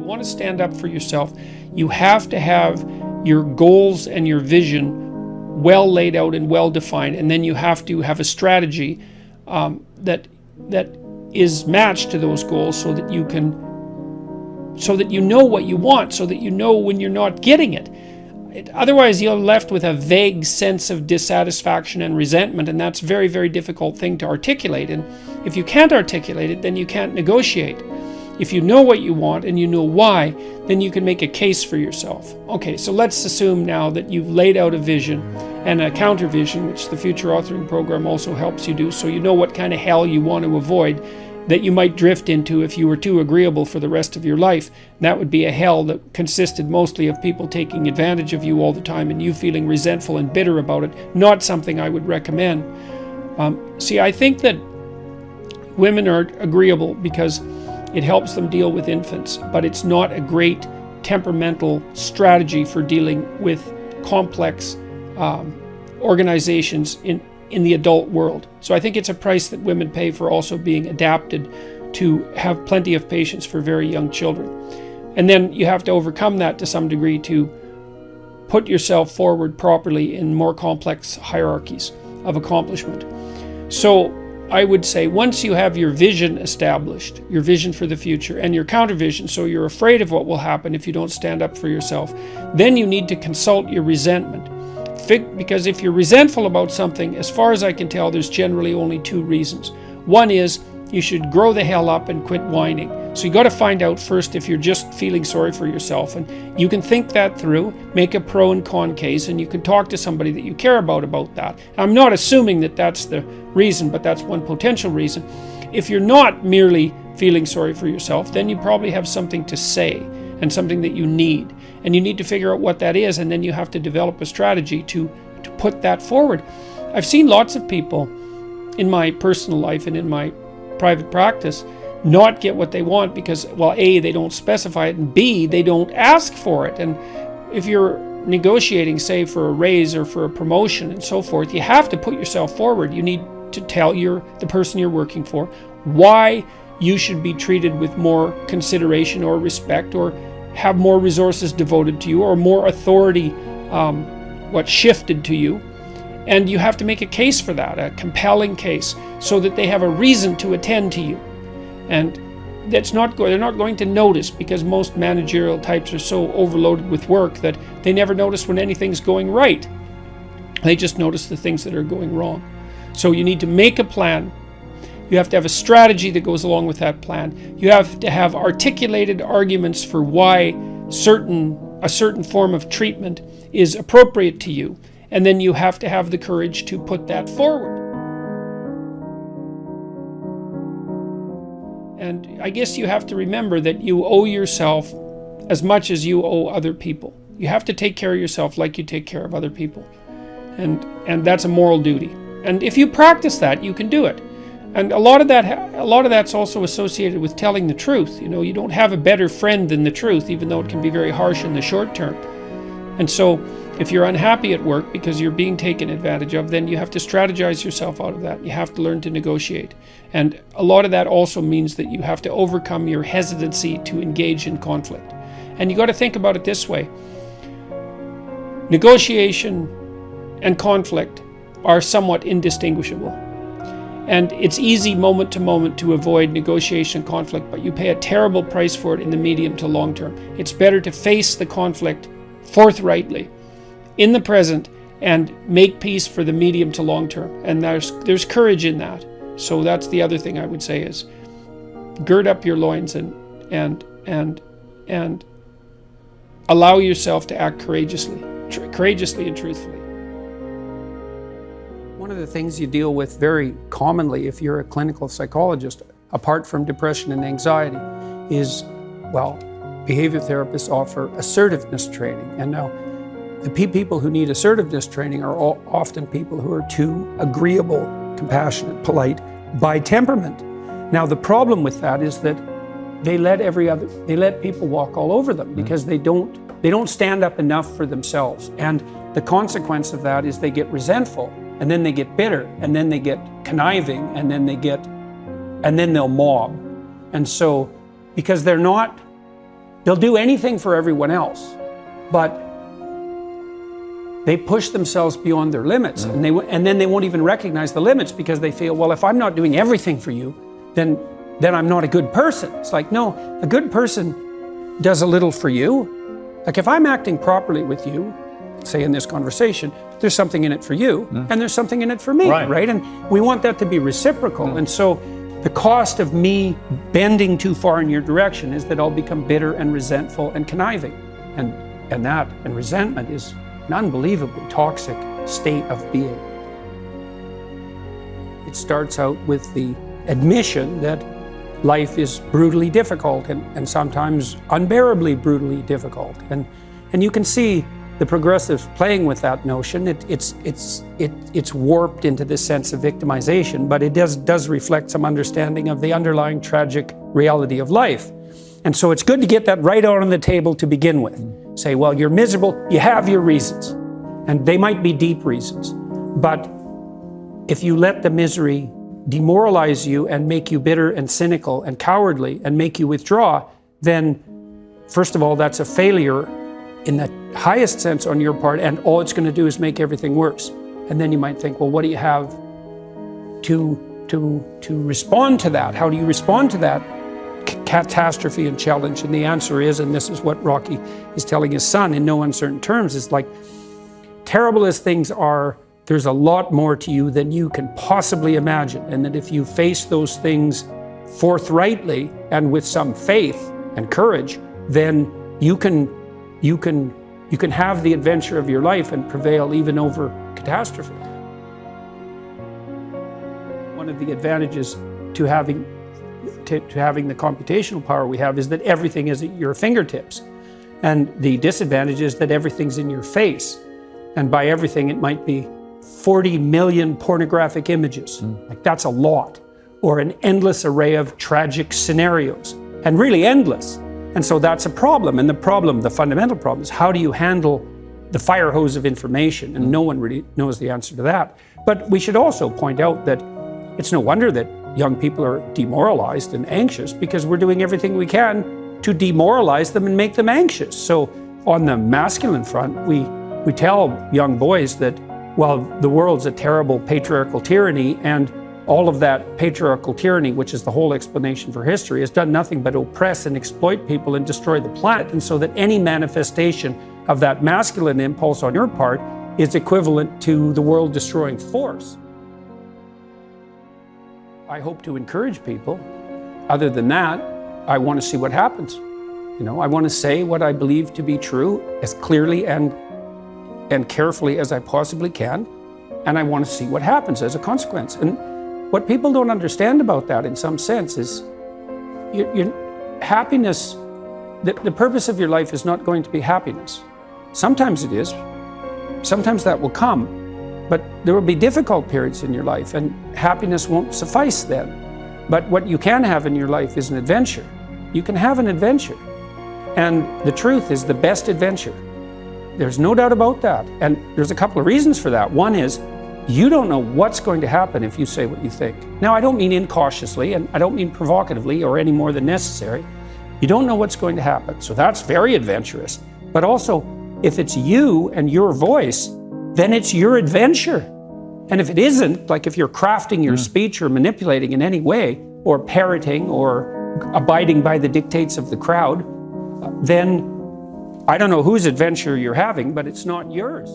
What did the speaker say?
you want to stand up for yourself, you have to have your goals and your vision well laid out and well defined, and then you have to have a strategy that is matched to those goals, so that you know what you want, so that you know when you're not getting it. Otherwise, you're left with a vague sense of dissatisfaction and resentment, and that's a very, very difficult thing to articulate. And if you can't articulate it, then you can't negotiate. If you know what you want and you know why, then you can make a case for yourself. Okay, so let's assume now that you've laid out a vision and a counter vision, which the Future Authoring Program also helps you do, so you know what kind of hell you want to avoid that you might drift into if you were too agreeable for the rest of your life. That would be a hell that consisted mostly of people taking advantage of you all the time and you feeling resentful and bitter about it. Not something I would recommend. See, I think that women are agreeable because it helps them deal with infants, but it's not a great temperamental strategy for dealing with complex organizations in the adult world. So I think it's a price that women pay for also being adapted to have plenty of patience for very young children. And then you have to overcome that to some degree to put yourself forward properly in more complex hierarchies of accomplishment. So I would say once you have your vision established, your vision for the future, and your counter vision, so you're afraid of what will happen if you don't stand up for yourself, then you need to consult your resentment. Because if you're resentful about something, as far as I can tell, there's generally only two reasons. One is you should grow the hell up and quit whining. So you got to find out first if you're just feeling sorry for yourself, and you can think that through, make a pro and con case, and you can talk to somebody that you care about that. I'm not assuming that that's the reason, but that's one potential reason. If you're not merely feeling sorry for yourself, then you probably have something to say and something that you need. And you need to figure out what that is, and then you have to develop a strategy to put that forward. I've seen lots of people in my personal life and in my private practice not get what they want because, well, A, they don't specify it, and B, they don't ask for it. And if you're negotiating, say, for a raise or for a promotion and so forth, you have to put yourself forward. You need to tell the person you're working for why you should be treated with more consideration or respect, or have more resources devoted to you, or more authority shifted to you. And you have to make a case for that, a compelling case, so that they have a reason to attend to you. And they're not going to notice, because most managerial types are so overloaded with work that they never notice when anything's going right. They just notice the things that are going wrong. So you need to make a plan. You have to have a strategy that goes along with that plan. You have to have articulated arguments for why a certain form of treatment is appropriate to you. And then you have to have the courage to put that forward. And I guess you have to remember that you owe yourself as much as you owe other people. You have to take care of yourself like you take care of other people. And that's a moral duty. And if you practice that, you can do it. And a lot of that's also associated with telling the truth. You know, you don't have a better friend than the truth, even though it can be very harsh in the short term. And so if you're unhappy at work because you're being taken advantage of, then you have to strategize yourself out of that. You have to learn to negotiate. And a lot of that also means that you have to overcome your hesitancy to engage in conflict. And you got to think about it this way. Negotiation and conflict are somewhat indistinguishable. And it's easy moment to moment to avoid negotiation and conflict, but you pay a terrible price for it in the medium to long term. It's better to face the conflict forthrightly in the present and make peace for the medium to long term. And there's courage in that. So that's the other thing I would say is gird up your loins and allow yourself to act courageously and truthfully. One of the things you deal with very commonly if you're a clinical psychologist, apart from depression and anxiety, is, well, behavior therapists offer assertiveness training. And now, the people who need assertiveness training are often people who are too agreeable, compassionate, polite by temperament. Now, the problem with that is that they let people walk all over them because they don't stand up enough for themselves. And the consequence of that is they get resentful, and then they get bitter, and then they get conniving, and then they'll mob. And so, because they're not They'll do anything for everyone else, but they push themselves beyond their limits, and then they won't even recognize the limits because they feel, well, if I'm not doing everything for you, then I'm not a good person. It's like, no, a good person does a little for you. Like if I'm acting properly with you, say in this conversation, there's something in it for you, and there's something in it for me, right? And we want that to be reciprocal. And so the cost of me bending too far in your direction is that I'll become bitter and resentful and conniving. And resentment is an unbelievably toxic state of being. It starts out with the admission that life is brutally difficult and sometimes unbearably brutally difficult. And you can see the progressives playing with that notion. It's warped into this sense of victimization, but it does reflect some understanding of the underlying tragic reality of life. And so it's good to get that right out on the table to begin with. Say, well, you're miserable, you have your reasons, and they might be deep reasons. But if you let the misery demoralize you and make you bitter and cynical and cowardly and make you withdraw, then first of all, that's a failure in the highest sense on your part, and all it's going to do is make everything worse. And then you might think, well, what do you have to respond to that? How do you respond to that catastrophe and challenge? And the answer is, and this is what Rocky is telling his son in no uncertain terms, is like, terrible as things are, there's a lot more to you than you can possibly imagine. And that if you face those things forthrightly and with some faith and courage, then you can have the adventure of your life and prevail even over catastrophe. One of the advantages to having the computational power we have is that everything is at your fingertips. And the disadvantage is that everything's in your face. And by everything, it might be 40 million pornographic images. Like that's a lot. Or an endless array of tragic scenarios. And really endless. And so that's a problem. And the fundamental problem is, how do you handle the fire hose of information? And no one really knows the answer to that. But we should also point out that it's no wonder that young people are demoralized and anxious, because we're doing everything we can to demoralize them and make them anxious. So on the masculine front, we tell young boys that, well, the world's a terrible patriarchal tyranny, and all of that patriarchal tyranny, which is the whole explanation for history, has done nothing but oppress and exploit people and destroy the planet. And so that any manifestation of that masculine impulse on your part is equivalent to the world-destroying force. I hope to encourage people. Other than that, I want to see what happens. I want to say what I believe to be true as clearly and carefully as I possibly can, and I want to see what happens as a consequence. And what people don't understand about that, in some sense, is your happiness. The purpose of your life is not going to be happiness. Sometimes it is. Sometimes that will come. But there will be difficult periods in your life, and happiness won't suffice then. But what you can have in your life is an adventure. You can have an adventure. And the truth is the best adventure. There's no doubt about that. And there's a couple of reasons for that. One is, you don't know what's going to happen if you say what you think. Now, I don't mean incautiously, and I don't mean provocatively or any more than necessary. You don't know what's going to happen. So that's very adventurous. But also, if it's you and your voice, then it's your adventure. And if it isn't, like if you're crafting your speech or manipulating in any way, or parroting or abiding by the dictates of the crowd, then I don't know whose adventure you're having, but it's not yours.